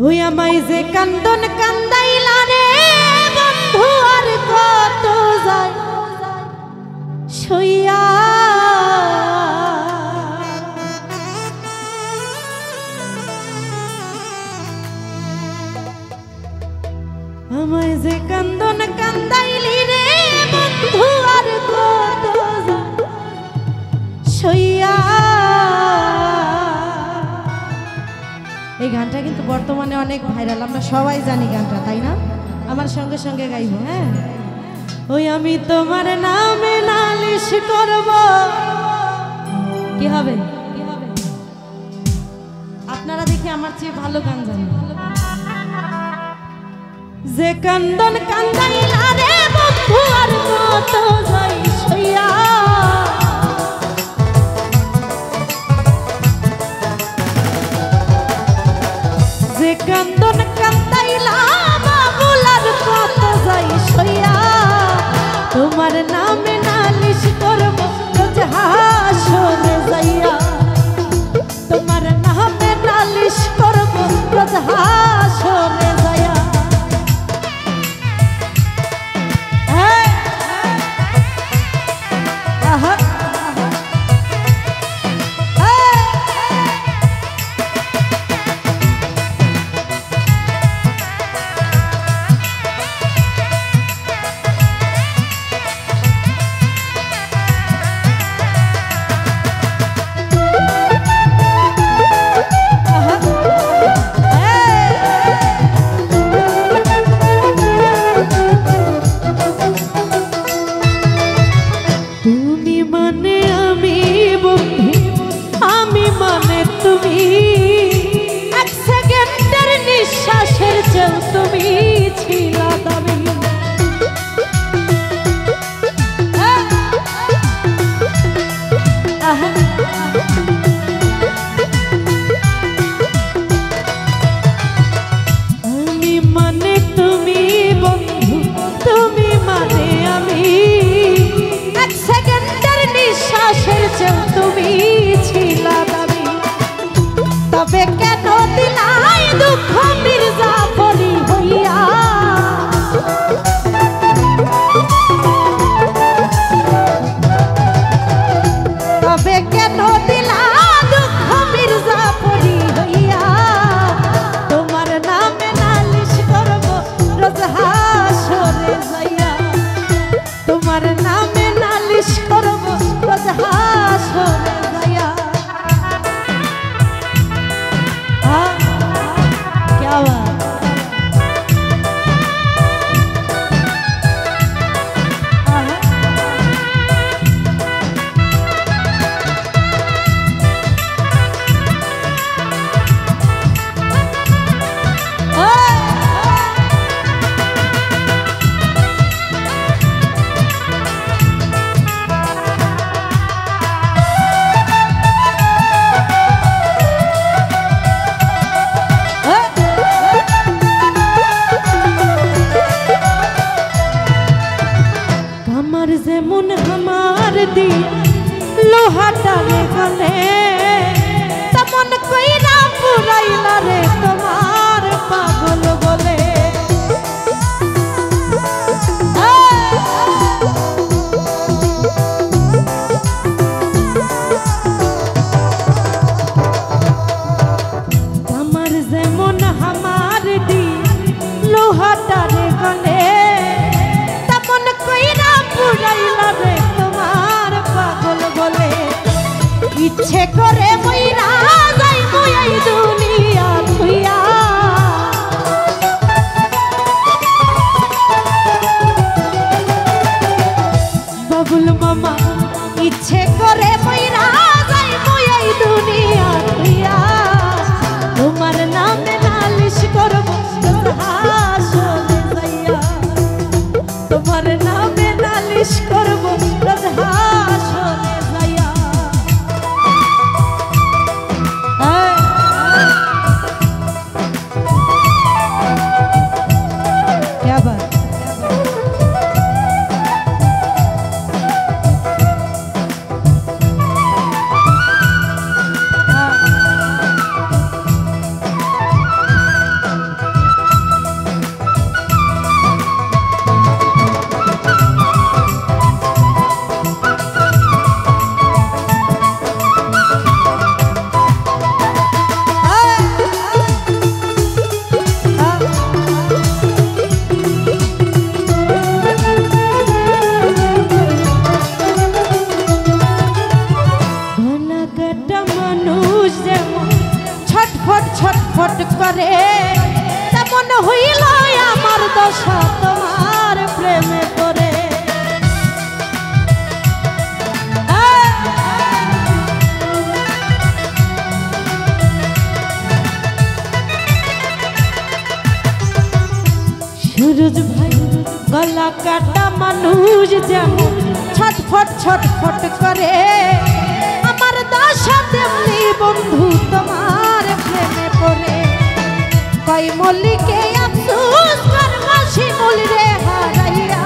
ওই আমায় যে কান্দন কান্দাইলা রে বন্ধু আর কত যায় সইয়া আমায় যে কান্দন কান্দাইলি রে বন্ধু আর কত যায় সইয়া। এই গানটা কিন্তু বর্তমানে অনেক ভাইরাল, আমরা সবাই জানি গানটা, তাই না? আমার সঙ্গে সঙ্গে গাইব। হ্যাঁ, ওই আমি তোমার নামে নালিশ করব। কি হবে? আপনারা দেখি আমার চেয়ে ভালো গান জানেন। যে কান্দন কান্দাইলা রে বন্ধু আর কত যাই সইয়া, যে কান্দন কান্দাইলা বাবুল আর কত যাই সইয়া, তোমার নামে নালিশ করব রোজ হাসরে যাইয়া, তোমার নামে নালিশ করব রোজ হাসরে যাইয়া। তবে কেন দিলাই দুঃখ মির্জাফরি হইয়া, তবে কেন দিলা দুঃখ মির্জাফরি হইয়া, তোমার নামে নালিশ করব রোজ হাসরে যাইয়া, তোমার নামে নালিশ করব রোজ হাসরে যাইয়া। যেমন আমার দি লোহাটারে গলে, তেমন কইরা পুরাইলা রে তোমার পাগল বলে। আমার যেমন আমার দি লোহাটারে গলে, তেমন কইরা পুরাইলা রে তোমার পাগল বলে। ইচ্ছে করে মইরা যাইব এই দুনিয়া থুইয়া, বাবুল মামা ইচ্ছে করে মইরা যাইব এই দুনিয়া থুইয়া, তোমার নামে নালিশ করব রোজ হাসরে যাইয়া, তোমার নামে নালিশ করব রোজ হাসরে যাইয়া। क्या बात। ছটফট করে তেমন হইল আমার দশা তোমার প্রেমে পড়ে। সুরজ ভাই গলা কাটা মানুষ যেমন ছটফট ছটফট করে আমার দশা তেমনি বন্ধু তোমার প্রেমে পড়ে। কই মল্লিকে আফসোস করবা শিমুল রে হারাইয়া,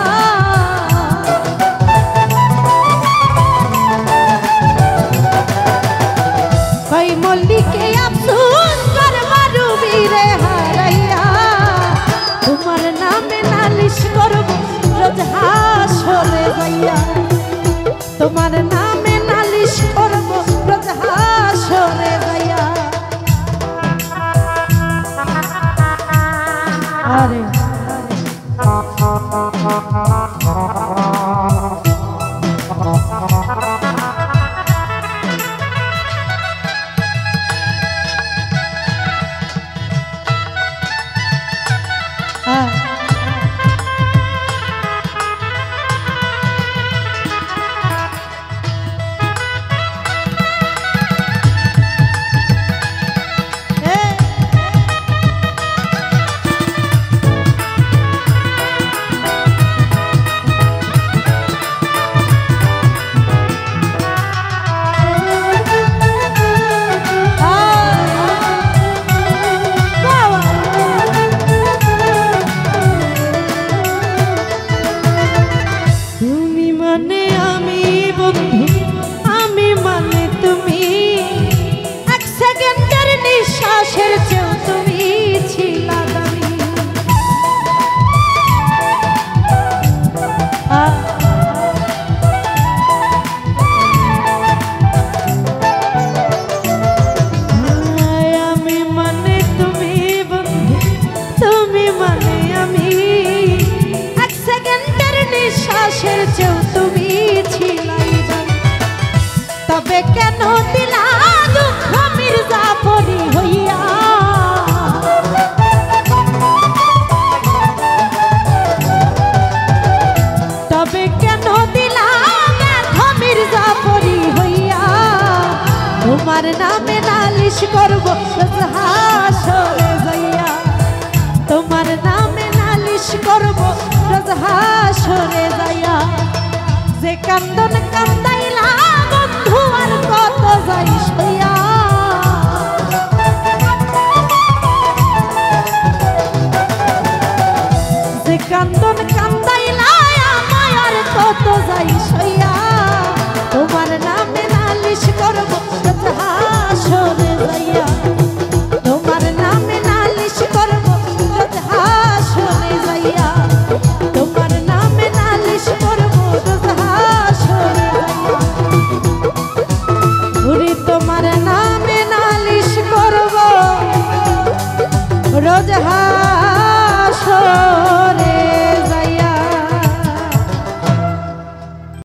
কই মল্লিকে আফসোস করবা রুবি রে হারাইয়া। তোমার নামে নালিশ করব রোজ হাসরে যাইয়া, তোমার নামে নালিশ করব রোজ হাসরে যাইয়া। আরে তবে কেন দিলা দুঃখ মির্জাফরি হইয়া, তবে কেন দিলা দুঃখ মির্জাফরি হইয়া। তোমার নামে নালিশ করব রোজ হাসরে যাইয়া, তোমার নামে নালিশ করব রোজ হাসরে যাইয়া। যে কান্দন কান্দাইলা বন্ধু আর কত যাই সইয়া, যে কান্দন কান্দাইলা আমায় আর কত যাই সইয়া। তোমার নামে নালিশ করব রোজ হাসরে যাইয়া, তোমার নামে নালিশ করব রোজ হাসরে যাইয়া, তোমার নামে নালিশ করব রোজ হাসরে যাইয়া। ওরে তোমার নামে নালিশ করব রোজ হাসরে